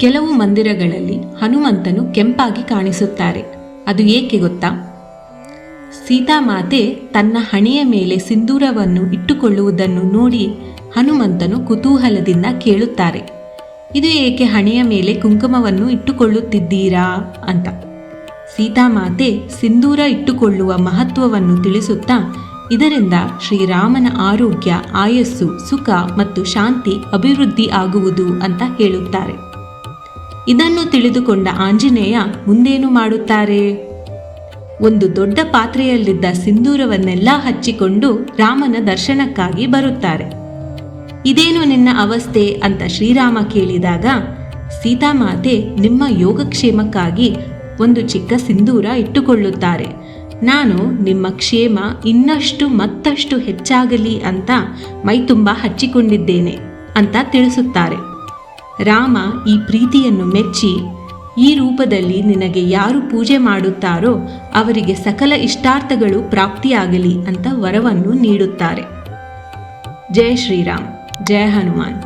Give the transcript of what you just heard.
ಕೆಲವು ಮಂದಿರಗಳಲ್ಲಿ ಹನುಮಂತನು ಕೆಂಪಾಗಿ ಕಾಣಿಸುತ್ತಾರೆ. ಅದು ಏಕೆ ಗೊತ್ತಾ? ಸೀತಾಮಾತೆ ತನ್ನ ಹಣೆಯ ಮೇಲೆ ಸಿಂಧೂರವನ್ನು ಇಟ್ಟುಕೊಳ್ಳುವುದನ್ನು ನೋಡಿ ಹನುಮಂತನು ಕುತೂಹಲದಿಂದ ಕೇಳುತ್ತಾರೆ, ಇದು ಏಕೆ ಹಣೆಯ ಮೇಲೆ ಕುಂಕುಮವನ್ನು ಇಟ್ಟುಕೊಳ್ಳುತ್ತಿದ್ದೀರಾ ಅಂತ. ಸೀತಾಮಾತೆ ಸಿಂಧೂರ ಇಟ್ಟುಕೊಳ್ಳುವ ಮಹತ್ವವನ್ನು ತಿಳಿಸುತ್ತಾ, ಇದರಿಂದ ಶ್ರೀರಾಮನ ಆರೋಗ್ಯ, ಆಯಸ್ಸು, ಸುಖ ಮತ್ತು ಶಾಂತಿ ಅಭಿವೃದ್ಧಿ ಆಗುವುದು ಅಂತ ಹೇಳುತ್ತಾರೆ. ಇದನ್ನು ತಿಳಿದುಕೊಂಡ ಆಂಜನೇಯ ಮುಂದೇನು ಮಾಡುತ್ತಾರೆ? ಒಂದು ದೊಡ್ಡ ಪಾತ್ರೆಯಲ್ಲಿದ್ದ ಸಿಂಧೂರವನ್ನೆಲ್ಲ ಹಚ್ಚಿಕೊಂಡು ರಾಮನ ದರ್ಶನಕ್ಕಾಗಿ ಬರುತ್ತಾರೆ. ಇದೇನು ನಿನ್ನ ಅವಸ್ಥೆ ಅಂತ ಶ್ರೀರಾಮ ಕೇಳಿದಾಗ, ಸೀತಾಮಾತೆ ನಿಮ್ಮ ಯೋಗಕ್ಷೇಮಕ್ಕಾಗಿ ಒಂದು ಚಿಕ್ಕ ಸಿಂಧೂರ ಇಟ್ಟುಕೊಳ್ಳುತ್ತಾರೆ. ನಾನು ನಿಮ್ಮ ಕ್ಷೇಮ ಇನ್ನಷ್ಟು ಮತ್ತಷ್ಟು ಹೆಚ್ಚಾಗಲಿ ಅಂತ ಮೈತುಂಬ ಹಚ್ಚಿಕೊಂಡಿದ್ದೇನೆ ಅಂತ ತಿಳಿಸುತ್ತಾರೆ. ರಾಮ ಈ ಪ್ರೀತಿಯನ್ನು ಮೆಚ್ಚಿ, ಈ ರೂಪದಲ್ಲಿ ನಿನಗೆ ಯಾರು ಪೂಜೆ ಮಾಡುತ್ತಾರೋ ಅವರಿಗೆ ಸಕಲ ಇಷ್ಟಾರ್ಥಗಳು ಪ್ರಾಪ್ತಿಯಾಗಲಿ ಅಂತ ವರವನ್ನು ನೀಡುತ್ತಾರೆ. ಜಯ ಶ್ರೀರಾಮ್, ಜಯ ಹನುಮಾನ್.